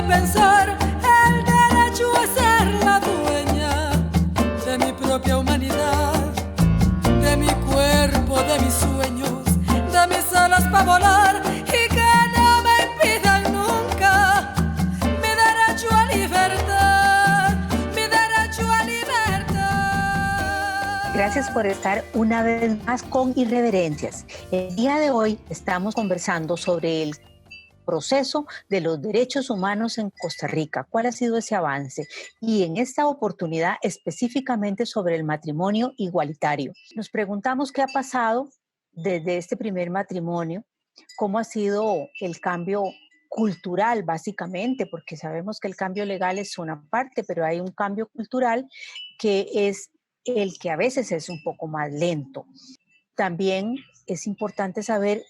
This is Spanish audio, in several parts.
pensar, el derecho a ser la dueña de mi propia humanidad, de mi cuerpo, de mis sueños, de mis alas para volar y que no me impidan nunca mi derecho a libertad, mi derecho a libertad. Gracias por estar una vez más con Irreverencias. El día de hoy estamos conversando sobre el proceso de los derechos humanos en Costa Rica. ¿Cuál ha sido ese avance? Y en esta oportunidad específicamente sobre el matrimonio igualitario. Nos preguntamos qué ha pasado desde este primer matrimonio, cómo ha sido el cambio cultural básicamente, porque sabemos que el cambio legal es una parte, pero hay un cambio cultural que es el que a veces es un poco más lento. También es importante saber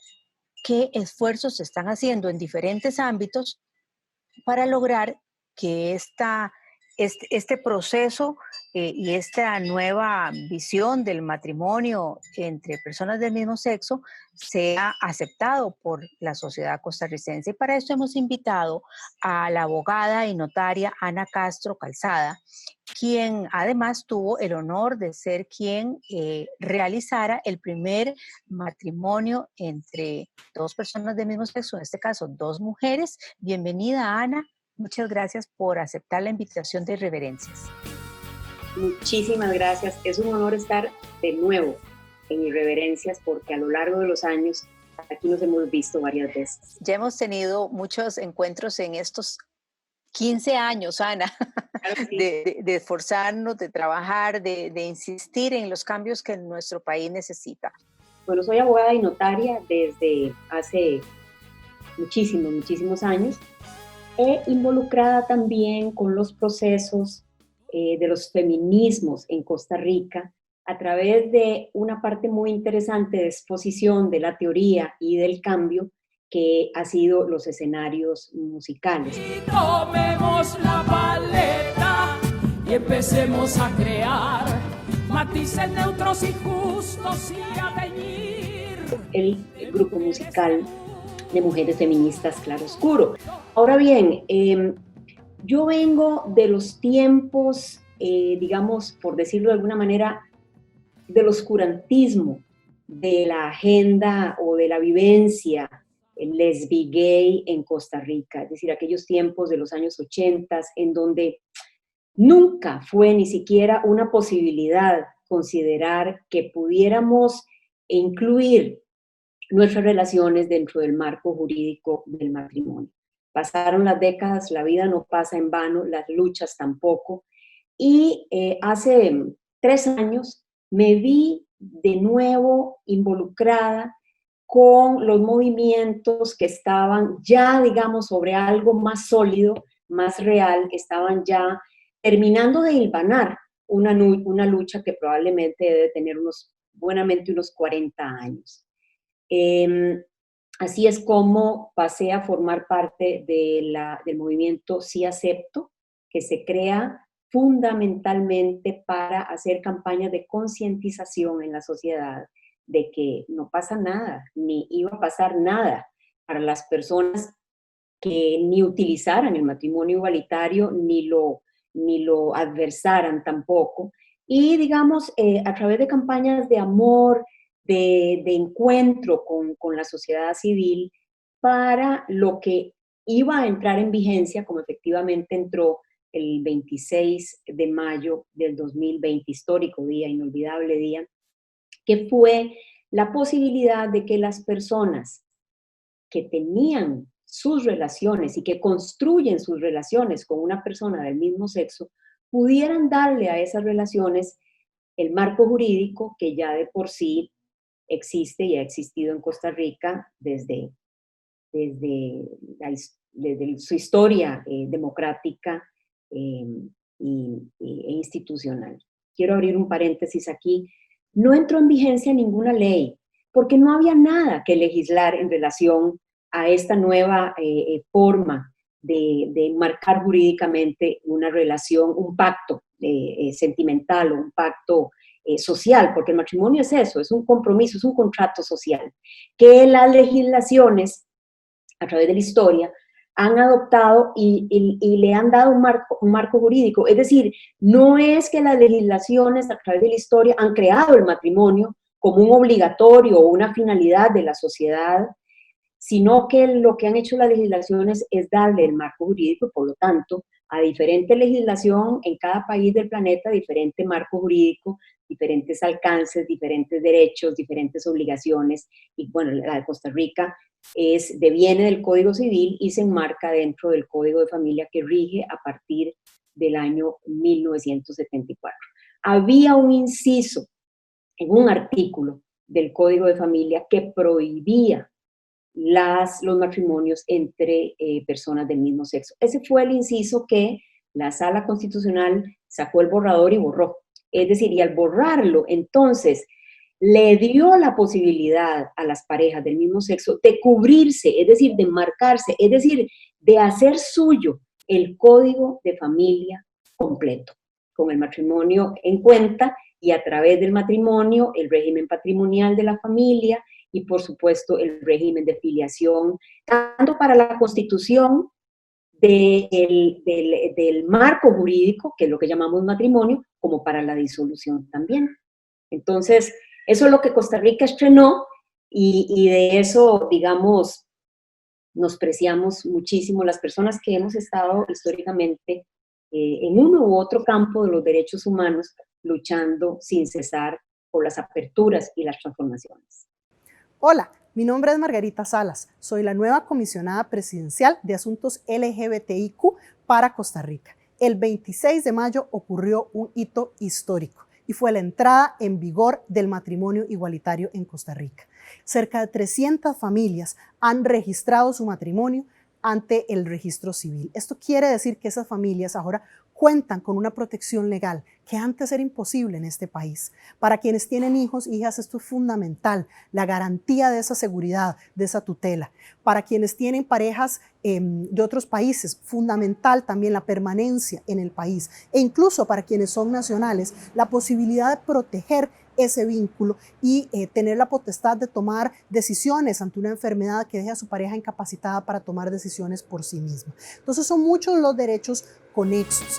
qué esfuerzos se están haciendo en diferentes ámbitos para lograr que este proceso y esta nueva visión del matrimonio entre personas del mismo sexo sea aceptado por la sociedad costarricense. Y para eso hemos invitado a la abogada y notaria Ana Castro Calzada, quien además tuvo el honor de ser quien realizara el primer matrimonio entre dos personas del mismo sexo, en este caso dos mujeres. Bienvenida, Ana. Muchas gracias por aceptar la invitación de Irreverencias. Muchísimas gracias. Es un honor estar de nuevo en Irreverencias porque a lo largo de los años aquí nos hemos visto varias veces. Ya hemos tenido muchos encuentros en estos 15 años, Ana, claro, sí. de esforzarnos, de trabajar, de insistir en los cambios que nuestro país necesita. Bueno, soy abogada y notaria desde hace muchísimos años. Involucrada también con los procesos de los feminismos en Costa Rica a través de una parte muy interesante de exposición de la teoría y del cambio que ha sido los escenarios musicales. Y tomemos la paleta y empecemos a crear matices neutros y justos y a teñir. El grupo musical de mujeres feministas Claroscuro. Ahora bien, yo vengo de los tiempos, digamos, por decirlo de alguna manera, del oscurantismo, de la agenda o de la vivencia lesbi-gay en Costa Rica, es decir, aquellos tiempos de los años 80 en donde nunca fue ni siquiera una posibilidad considerar que pudiéramos incluir nuestras relaciones dentro del marco jurídico del matrimonio. Pasaron las décadas, la vida no pasa en vano, las luchas tampoco, y hace 3 años me vi de nuevo involucrada con los movimientos que estaban ya, digamos, sobre algo más sólido, más real, que estaban ya terminando de hilvanar una lucha que probablemente debe tener buenamente unos 40 años. Así es como pasé a formar parte del movimiento Sí Acepto, que se crea fundamentalmente para hacer campañas de concientización en la sociedad de que no pasa nada, ni iba a pasar nada para las personas que ni utilizaran el matrimonio igualitario, ni lo adversaran tampoco. Y digamos, a través de campañas de amor, de encuentro con la sociedad civil para lo que iba a entrar en vigencia, como efectivamente entró el 26 de mayo del 2020, histórico día, inolvidable día, que fue la posibilidad de que las personas que tenían sus relaciones y que construyen sus relaciones con una persona del mismo sexo pudieran darle a esas relaciones el marco jurídico que ya de por sí existe y ha existido en Costa Rica desde su historia democrática e institucional. Quiero abrir un paréntesis aquí. No entró en vigencia ninguna ley, porque no había nada que legislar en relación a esta nueva forma de marcar jurídicamente una relación, un pacto sentimental o un pacto social, porque el matrimonio es eso, es un compromiso, es un contrato social, que las legislaciones, a través de la historia, han adoptado y le han dado un marco jurídico. Es decir, no es que las legislaciones a través de la historia han creado el matrimonio como un obligatorio o una finalidad de la sociedad, sino que lo que han hecho las legislaciones es darle el marco jurídico y, por lo tanto, a diferente legislación en cada país del planeta, diferente marco jurídico, diferentes alcances, diferentes derechos, diferentes obligaciones. Y bueno, la de Costa Rica deviene del Código Civil y se enmarca dentro del Código de Familia que rige a partir del año 1974. Había un inciso en un artículo del Código de Familia que prohibía los matrimonios entre personas del mismo sexo. Ese fue el inciso que la Sala Constitucional sacó el borrador y borró. Es decir, y al borrarlo, entonces, le dio la posibilidad a las parejas del mismo sexo de cubrirse, es decir, de marcarse, es decir, de hacer suyo el código de familia completo, con el matrimonio en cuenta y a través del matrimonio, el régimen patrimonial de la familia y, por supuesto, el régimen de filiación, tanto para la constitución del marco jurídico, que es lo que llamamos matrimonio, como para la disolución también. Entonces, eso es lo que Costa Rica estrenó y de eso, digamos, nos preciamos muchísimo las personas que hemos estado históricamente en uno u otro campo de los derechos humanos, luchando sin cesar por las aperturas y las transformaciones. Hola, mi nombre es Margarita Salas, soy la nueva comisionada presidencial de asuntos LGBTIQ para Costa Rica. El 26 de mayo ocurrió un hito histórico y fue la entrada en vigor del matrimonio igualitario en Costa Rica. Cerca de 300 familias han registrado su matrimonio ante el registro civil. Esto quiere decir que esas familias ahora cuentan con una protección legal que antes era imposible en este país. Para quienes tienen hijos, hijas, esto es fundamental, la garantía de esa seguridad, de esa tutela. Para quienes tienen parejas de otros países, fundamental también la permanencia en el país. E incluso para quienes son nacionales, la posibilidad de proteger ese vínculo y tener la potestad de tomar decisiones ante una enfermedad que deje a su pareja incapacitada para tomar decisiones por sí misma. Entonces son muchos los derechos conexos.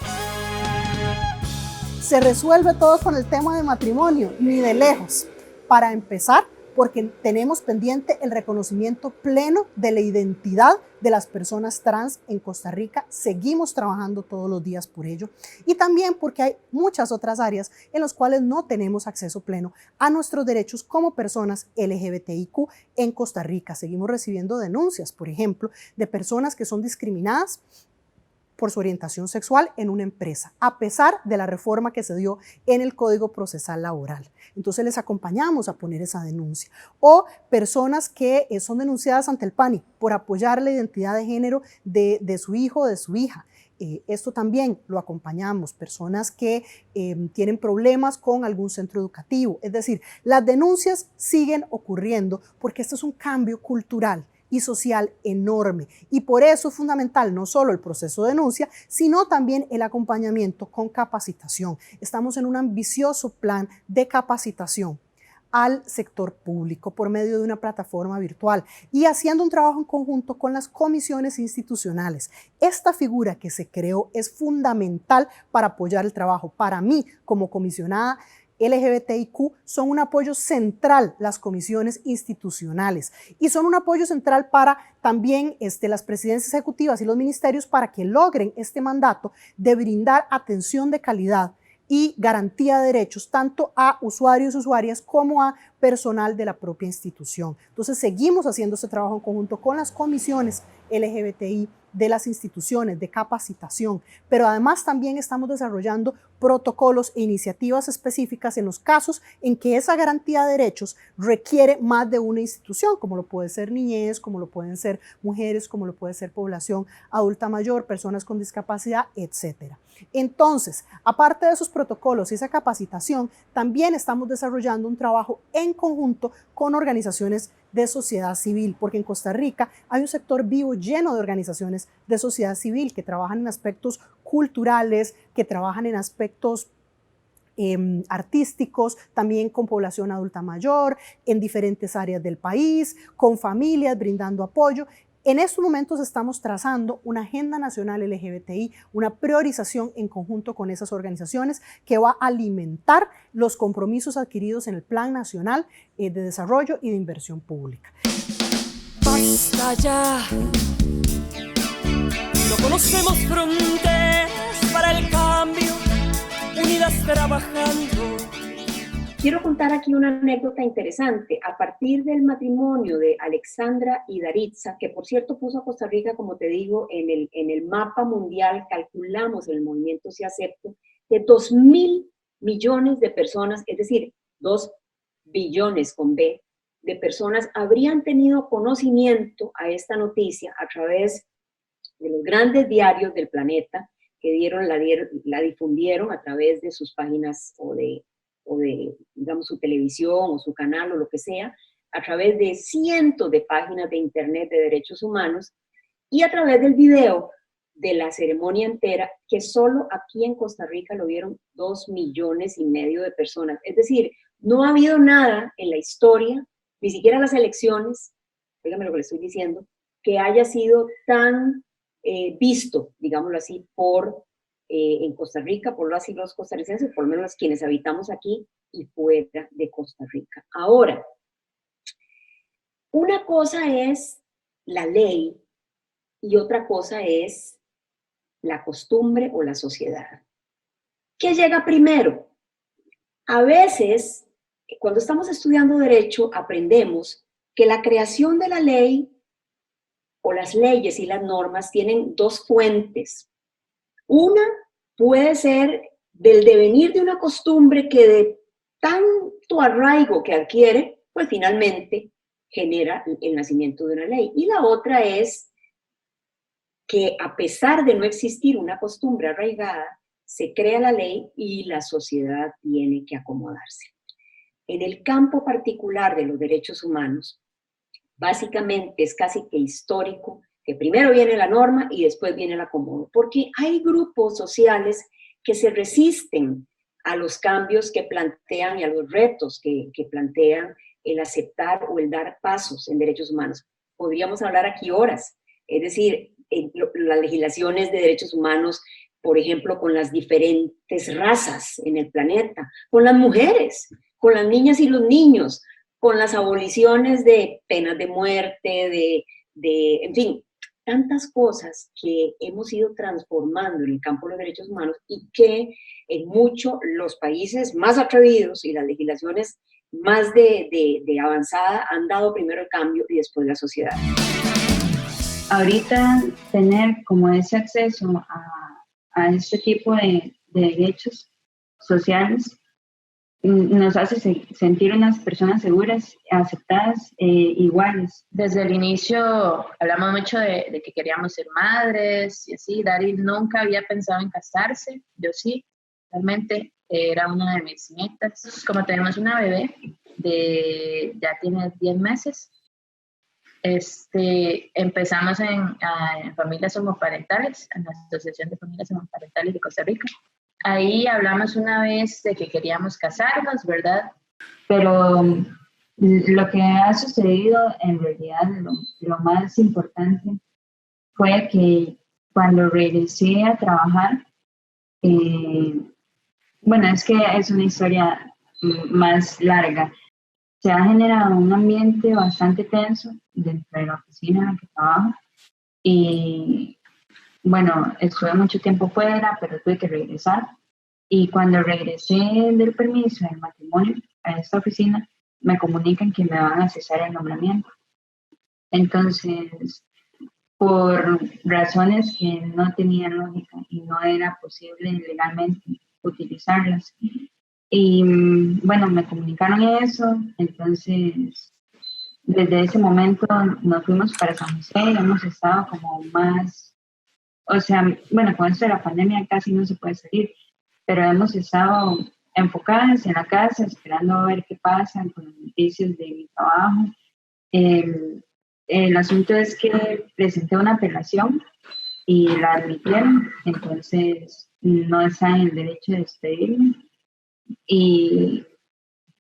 ¿Se resuelve todo con el tema de matrimonio? Ni de lejos. Para empezar, porque tenemos pendiente el reconocimiento pleno de la identidad de las personas trans en Costa Rica. Seguimos trabajando todos los días por ello. Y también porque hay muchas otras áreas en las cuales no tenemos acceso pleno a nuestros derechos como personas LGBTIQ en Costa Rica. Seguimos recibiendo denuncias, por ejemplo, de personas que son discriminadas por su orientación sexual en una empresa, a pesar de la reforma que se dio en el Código Procesal Laboral. Entonces les acompañamos a poner esa denuncia. O personas que son denunciadas ante el PANI por apoyar la identidad de género de su hijo o de su hija. Esto también lo acompañamos, personas que tienen problemas con algún centro educativo. Es decir, las denuncias siguen ocurriendo porque esto es un cambio cultural y social enorme. Y por eso es fundamental no solo el proceso de denuncia, sino también el acompañamiento con capacitación. Estamos en un ambicioso plan de capacitación al sector público por medio de una plataforma virtual y haciendo un trabajo en conjunto con las comisiones institucionales. Esta figura que se creó es fundamental para apoyar el trabajo. Para mí, como comisionada LGBTIQ, son un apoyo central las comisiones institucionales y son un apoyo central para también las presidencias ejecutivas y los ministerios para que logren este mandato de brindar atención de calidad y garantía de derechos tanto a usuarios y usuarias como a personal de la propia institución. Entonces seguimos haciendo este trabajo en conjunto con las comisiones LGBTI de las instituciones de capacitación, pero además también estamos desarrollando protocolos e iniciativas específicas en los casos en que esa garantía de derechos requiere más de una institución, como lo puede ser niñez, como lo pueden ser mujeres, como lo puede ser población adulta mayor, personas con discapacidad, etc. Entonces, aparte de esos protocolos y esa capacitación, también estamos desarrollando un trabajo en conjunto con organizaciones de sociedad civil, porque en Costa Rica hay un sector vivo lleno de organizaciones de sociedad civil que trabajan en aspectos culturales, que trabajan en aspectos artísticos, también con población adulta mayor, en diferentes áreas del país, con familias brindando apoyo. En estos momentos estamos trazando una agenda nacional LGBTI, una priorización en conjunto con esas organizaciones que va a alimentar los compromisos adquiridos en el Plan Nacional de Desarrollo y de Inversión Pública. Basta ya, no conocemos fronteras para el cambio, unidas trabajando. Quiero contar aquí una anécdota interesante. A partir del matrimonio de Alexandra y Daritza, que por cierto puso a Costa Rica, como te digo, en el mapa mundial, calculamos el movimiento Sí Acepto, de 2.000 millones de personas, es decir, 2 billones con B, de personas habrían tenido conocimiento a esta noticia a través de los grandes diarios del planeta que la difundieron a través de sus páginas o de, digamos, su televisión o su canal o lo que sea, a través de cientos de páginas de internet de derechos humanos y a través del video de la ceremonia entera, que solo aquí en Costa Rica lo vieron 2,5 millones de personas. Es decir, no ha habido nada en la historia, ni siquiera las elecciones, dígame lo que le estoy diciendo, que haya sido tan visto, digámoslo así, en Costa Rica, por los costarricenses, por lo menos quienes habitamos aquí y fuera de Costa Rica. Ahora, una cosa es la ley y otra cosa es la costumbre o la sociedad. ¿Qué llega primero? A veces, cuando estamos estudiando derecho, aprendemos que la creación de la ley o las leyes y las normas tienen 2 fuentes. Una puede ser del devenir de una costumbre que de tanto arraigo que adquiere, pues finalmente genera el nacimiento de una ley. Y la otra es que a pesar de no existir una costumbre arraigada, se crea la ley y la sociedad tiene que acomodarse. En el campo particular de los derechos humanos, básicamente es casi que histórico que primero viene la norma y después viene el acomodo, porque hay grupos sociales que se resisten a los cambios que plantean y a los retos que plantean el aceptar o el dar pasos en derechos humanos. Podríamos hablar aquí horas, es decir, las legislaciones de derechos humanos, por ejemplo, con las diferentes razas en el planeta, con las mujeres, con las niñas y los niños, con las aboliciones de penas de muerte, en fin, tantas cosas que hemos ido transformando en el campo de los derechos humanos y que en muchos los países más atrevidos y las legislaciones más de avanzada han dado primero el cambio y después la sociedad. Ahorita tener como ese acceso a este tipo de derechos sociales nos hace sentir unas personas seguras, aceptadas, iguales. Desde el inicio hablamos mucho de que queríamos ser madres y así. Dari nunca había pensado en casarse, yo sí, realmente era una de mis metas. Como tenemos una bebé, ya tiene 10 meses, empezamos en familias homoparentales, en la Asociación de Familias Homoparentales de Costa Rica. Ahí hablamos una vez de que queríamos casarnos, ¿verdad? Pero lo que ha sucedido, en realidad, lo más importante fue que cuando regresé a trabajar, bueno, es que es una historia más larga. Se ha generado un ambiente bastante tenso dentro de la oficina en la que trabajo y bueno, estuve mucho tiempo fuera, pero tuve que regresar. Y cuando regresé del permiso del matrimonio a esta oficina, me comunican que me van a cesar el nombramiento. Entonces, por razones que no tenían lógica y no era posible legalmente utilizarlas. Y bueno, me comunicaron eso, entonces desde ese momento nos fuimos para San José, hemos estado como más, o sea, bueno, con esto de la pandemia casi no se puede salir, pero hemos estado enfocadas en la casa, esperando a ver qué pasa con los noticias de mi trabajo. El asunto es que presenté una apelación y la admitieron, entonces no está en el derecho de despedirme.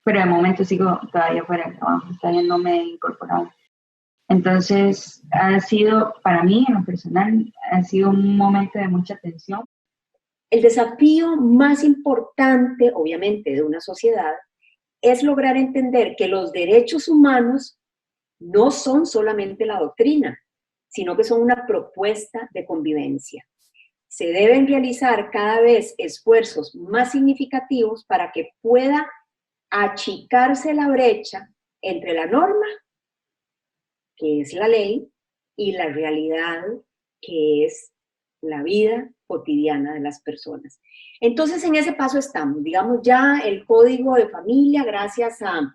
Pero de momento sigo todavía fuera del trabajo, todavía no me he incorporado. Entonces, ha sido, para mí, en lo personal, ha sido un momento de mucha tensión. El desafío más importante, obviamente, de una sociedad es lograr entender que los derechos humanos no son solamente la doctrina, sino que son una propuesta de convivencia. Se deben realizar cada vez esfuerzos más significativos para que pueda achicarse la brecha entre la norma, que es la ley, y la realidad, que es la vida cotidiana de las personas. Entonces, en ese paso estamos. Digamos, ya el Código de Familia, gracias a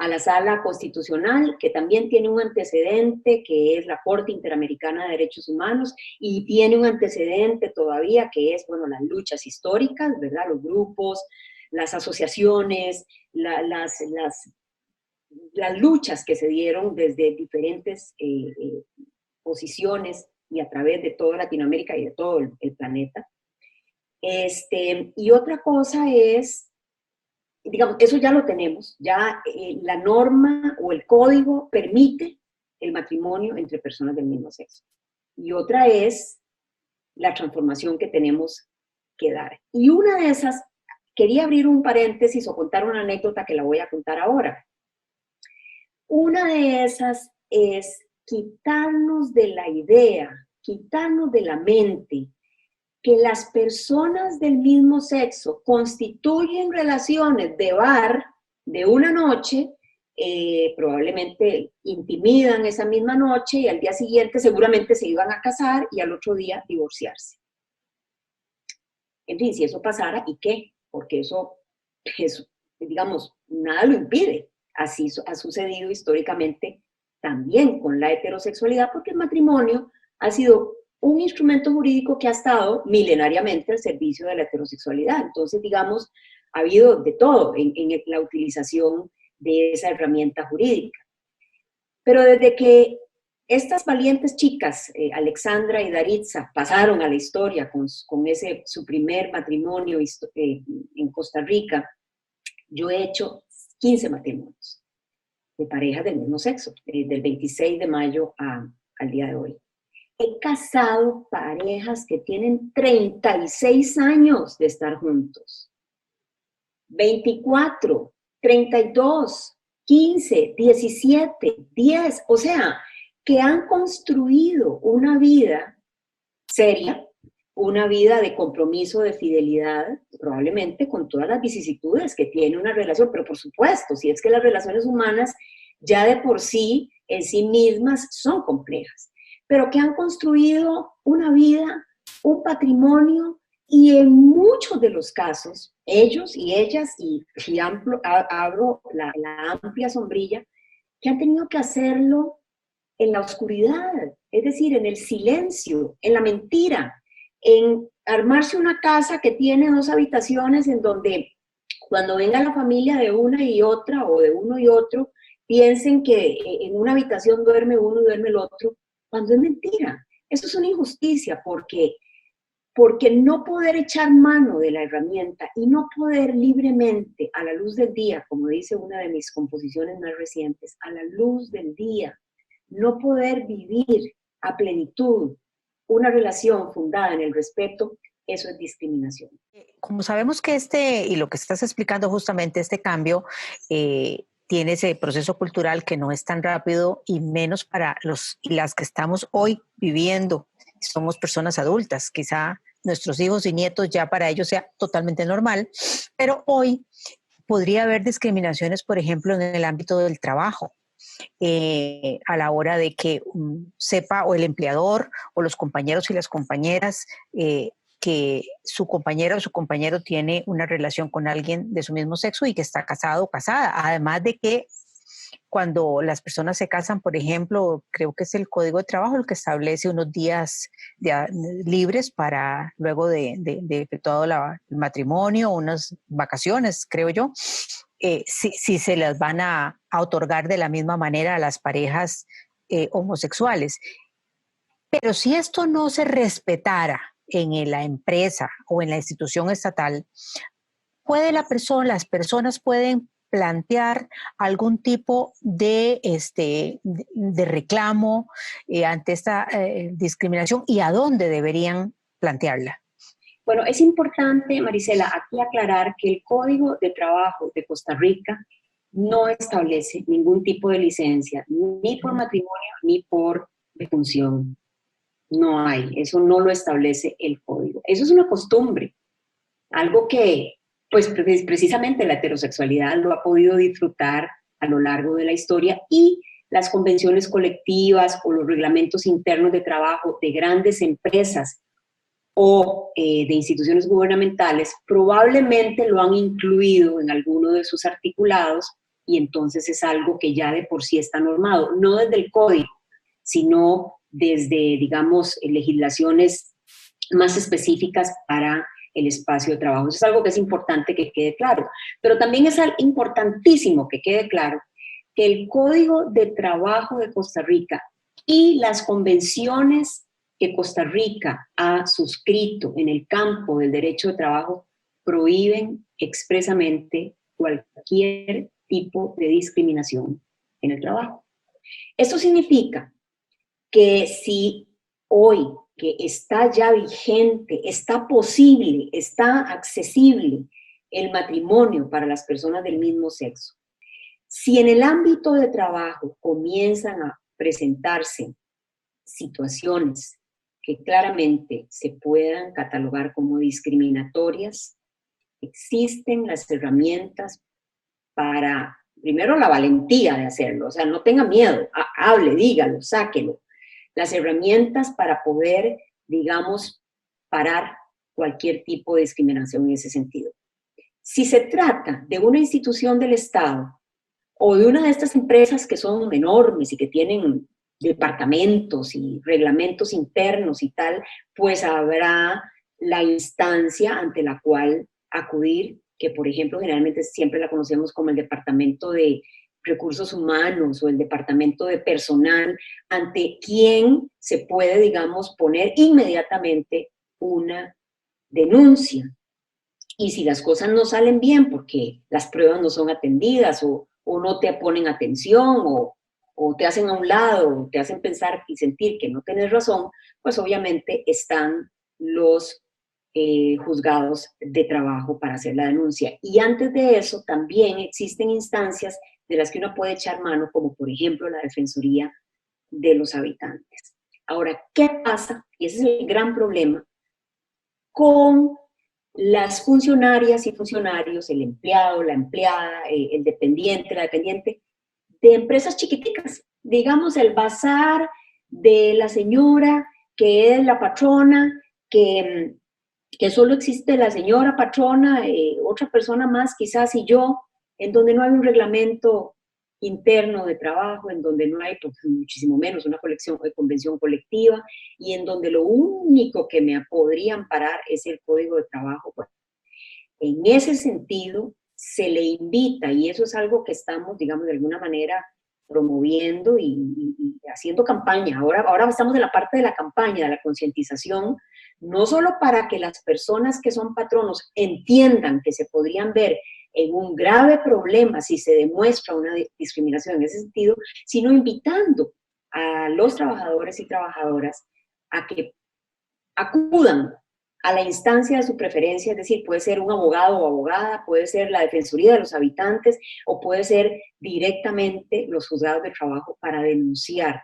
la Sala Constitucional, que también tiene un antecedente, que es la Corte Interamericana de Derechos Humanos, y tiene un antecedente todavía, que es, bueno, las luchas históricas, ¿verdad? Los grupos, las asociaciones, las luchas que se dieron desde diferentes posiciones y a través de toda Latinoamérica y de todo el planeta. Y otra cosa es, digamos, eso ya lo tenemos, ya la norma o el código permite el matrimonio entre personas del mismo sexo. Y otra es la transformación que tenemos que dar. Y una de esas, quería abrir un paréntesis o contar una anécdota que la voy a contar ahora. Una de esas es quitarnos de la idea, quitarnos de la mente que las personas del mismo sexo constituyen relaciones de bar de una noche, probablemente intimidan esa misma noche y al día siguiente seguramente se iban a casar y al otro día divorciarse. En fin, si eso pasara, ¿y qué? Porque eso, digamos, nada lo impide. Así ha sucedido históricamente también con la heterosexualidad, porque el matrimonio ha sido un instrumento jurídico que ha estado milenariamente al servicio de la heterosexualidad. Entonces, digamos, ha habido de todo en la utilización de esa herramienta jurídica. Pero desde que estas valientes chicas, Alexandra y Daritza, pasaron a la historia con su primer matrimonio en Costa Rica, yo he hecho 15 matrimonios de parejas del mismo sexo, del 26 de mayo al día de hoy. He casado parejas que tienen 36 años de estar juntos, 24, 32, 15, 17, 10, o sea, que han construido una vida seria, una vida de compromiso, de fidelidad, probablemente con todas las vicisitudes que tiene una relación, pero por supuesto, si es que las relaciones humanas ya de por sí, en sí mismas, son complejas, pero que han construido una vida, un patrimonio, y en muchos de los casos, ellos y ellas, y abro la amplia sombrilla, que han tenido que hacerlo en la oscuridad, es decir, en el silencio, en la mentira, en armarse una casa que tiene 2 habitaciones en donde cuando venga la familia de una y otra o de uno y otro, piensen que en una habitación duerme uno y duerme el otro, cuando es mentira. Eso es una injusticia porque no poder echar mano de la herramienta y no poder libremente, a la luz del día, como dice una de mis composiciones más recientes, a la luz del día, no poder vivir a plenitud una relación fundada en el respeto, eso es discriminación. Como sabemos que y lo que estás explicando justamente, este cambio, tiene ese proceso cultural que no es tan rápido y menos para los y las que estamos hoy viviendo. Somos personas adultas, quizá nuestros hijos y nietos ya para ellos sea totalmente normal, pero hoy podría haber discriminaciones, por ejemplo, en el ámbito del trabajo. A la hora de que sepa o el empleador o los compañeros y las compañeras que su compañera o su compañero tiene una relación con alguien de su mismo sexo y que está casado o casada. Además de que cuando las personas se casan, por ejemplo, creo que es el Código de Trabajo el que establece unos días libres para luego de efectuado el matrimonio, unas vacaciones, creo yo. Si se las van a otorgar de la misma manera a las parejas homosexuales. Pero si esto no se respetara en la empresa o en la institución estatal, las personas pueden plantear algún tipo de reclamo ante esta discriminación y a dónde deberían plantearla? Bueno, es importante, Marisela, aquí aclarar que el Código de Trabajo de Costa Rica no establece ningún tipo de licencia, ni por matrimonio ni por defunción. No hay, eso no lo establece el código. Eso es una costumbre, algo que pues precisamente la heterosexualidad lo ha podido disfrutar a lo largo de la historia, y las convenciones colectivas o los reglamentos internos de trabajo de grandes empresas o de instituciones gubernamentales probablemente lo han incluido en alguno de sus articulados, y entonces es algo que ya de por sí está normado, no desde el código, sino desde, digamos, legislaciones más específicas para el espacio de trabajo. Eso es algo que es importante que quede claro. Pero también es importantísimo que quede claro que el Código de Trabajo de Costa Rica y las convenciones que Costa Rica ha suscrito en el campo del derecho de trabajo prohíben expresamente cualquier tipo de discriminación en el trabajo. Esto significa que si hoy, que está ya vigente, está posible, está accesible el matrimonio para las personas del mismo sexo, si en el ámbito de trabajo comienzan a presentarse situaciones que claramente se puedan catalogar como discriminatorias, existen las herramientas para, primero, la valentía de hacerlo, o sea, no tenga miedo, hable, dígalo, sáquelo. Las herramientas para poder, digamos, parar cualquier tipo de discriminación en ese sentido. Si se trata de una institución del Estado o de una de estas empresas que son enormes y que tienen departamentos y reglamentos internos y tal, pues habrá la instancia ante la cual acudir, que por ejemplo generalmente siempre la conocemos como el Departamento de Recursos Humanos o el Departamento de Personal, ante quien se puede, digamos, poner inmediatamente una denuncia. Y si las cosas no salen bien porque las pruebas no son atendidas o no te ponen atención o te hacen a un lado, o te hacen pensar y sentir que no tienes razón, pues obviamente están los juzgados de trabajo para hacer la denuncia. Y antes de eso también existen instancias de las que uno puede echar mano, como por ejemplo la Defensoría de los Habitantes. Ahora, ¿qué pasa? Y ese es el gran problema con las funcionarias y funcionarios, el empleado, la empleada, el dependiente, la dependiente, de empresas chiquiticas. Digamos, el bazar de la señora que es la patrona, que solo existe la señora patrona, otra persona más quizás y yo, en donde no hay un reglamento interno de trabajo, en donde no hay pues, muchísimo menos una convención colectiva, y en donde lo único que me podría amparar es el Código de Trabajo. Bueno, en ese sentido, se le invita, y eso es algo que estamos, digamos, de alguna manera promoviendo y haciendo campaña. Ahora estamos en la parte de la campaña, de la concientización, no solo para que las personas que son patronos entiendan que se podrían ver en un grave problema si se demuestra una discriminación en ese sentido, sino invitando a los trabajadores y trabajadoras a que acudan a la instancia de su preferencia, es decir, puede ser un abogado o abogada, puede ser la Defensoría de los Habitantes o puede ser directamente los juzgados de trabajo para denunciar.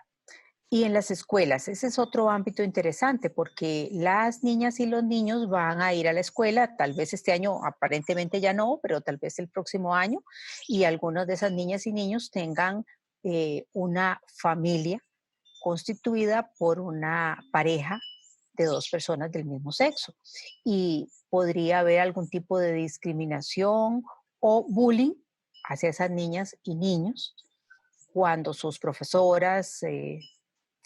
Y en las escuelas, ese es otro ámbito interesante porque las niñas y los niños van a ir a la escuela, tal vez este año aparentemente ya no, pero tal vez el próximo año, y algunas de esas niñas y niños tengan una familia constituida por una pareja de dos personas del mismo sexo. Y podría haber algún tipo de discriminación o bullying hacia esas niñas y niños cuando sus profesoras,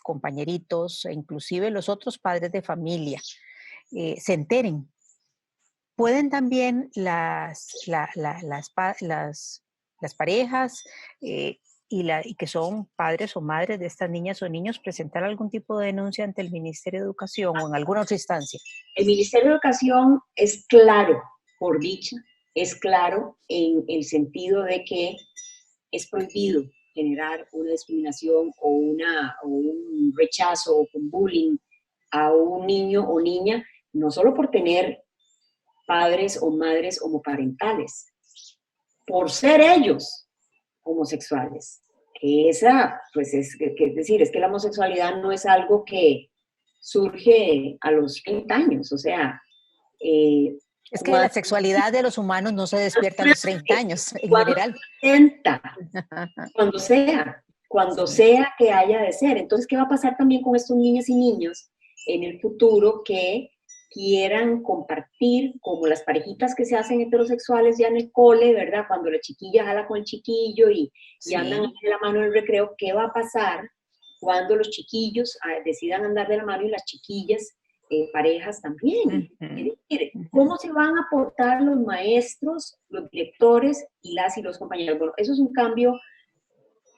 compañeritos e inclusive los otros padres de familia se enteren. Pueden también las parejas y que son padres o madres de estas niñas o niños presentar algún tipo de denuncia ante el Ministerio de Educación o en alguna otra instancia. El Ministerio de Educación es claro, por dicha, es claro en el sentido de que es prohibido generar una discriminación o un rechazo o un bullying a un niño o niña, no solo por tener padres o madres homoparentales, por ser ellos homosexuales. Que esa, pues es decir, es que la homosexualidad no es algo que surge a los 30 años, o sea... es que la sexualidad de los humanos no se despierta a los 30 años, en general. 30, cuando sea que haya de ser. Entonces, ¿qué va a pasar también con estos niñas y niños en el futuro que quieran compartir, como las parejitas que se hacen heterosexuales ya en el cole, ¿verdad? Cuando la chiquilla jala con el chiquillo y andan de la mano en el recreo, ¿qué va a pasar cuando los chiquillos decidan andar de la mano y las chiquillas, parejas también? Es decir, ¿cómo se van a portar los maestros, los directores y los compañeros? Bueno, eso es un cambio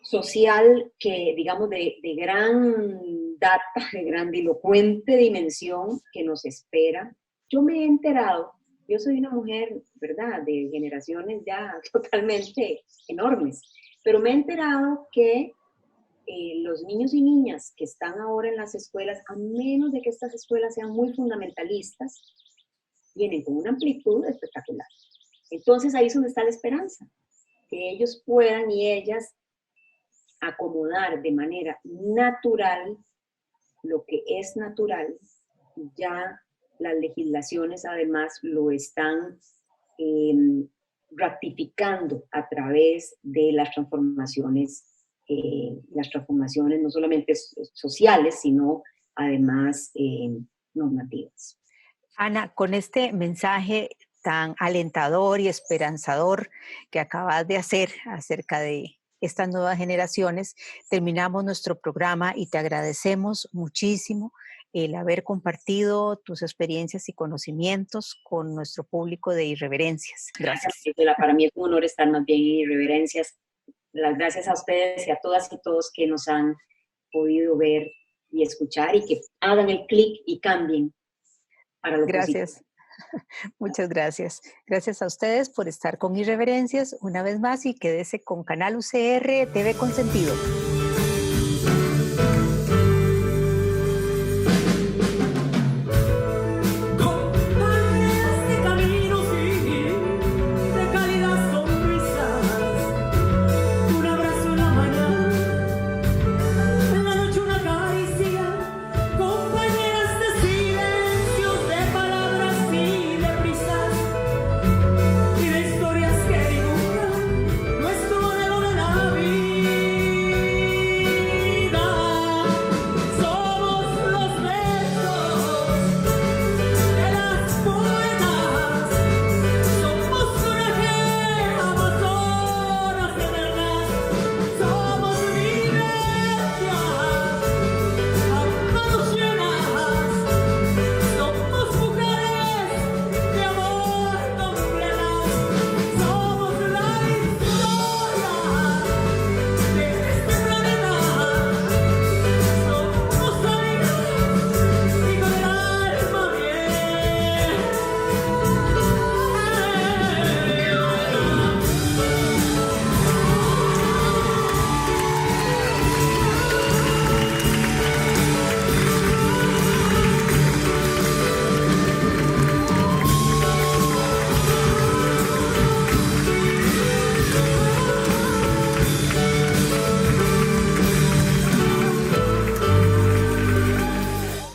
social que, digamos, de gran data, de grandilocuente dimensión que nos espera. Yo me he enterado, yo soy una mujer, ¿verdad?, de generaciones ya totalmente enormes, pero me he enterado que los niños y niñas que están ahora en las escuelas, a menos de que estas escuelas sean muy fundamentalistas, vienen con una amplitud espectacular. Entonces ahí es donde está la esperanza, que ellos puedan y ellas acomodar de manera natural lo que es natural. Ya las legislaciones además lo están ratificando a través de las transformaciones no solamente sociales, sino además normativas. Ana, con este mensaje tan alentador y esperanzador que acabas de hacer acerca de estas nuevas generaciones, terminamos nuestro programa y te agradecemos muchísimo el haber compartido tus experiencias y conocimientos con nuestro público de Irreverencias. Gracias. Para mí es un honor estar más bien en Irreverencias. Las gracias a ustedes y a todas y todos que nos han podido ver y escuchar y que hagan el clic y cambien para lo Gracias. positivo. Muchas gracias. Gracias a ustedes por estar con Irreverencias una vez más y quédese con Canal UCR TV Consentido.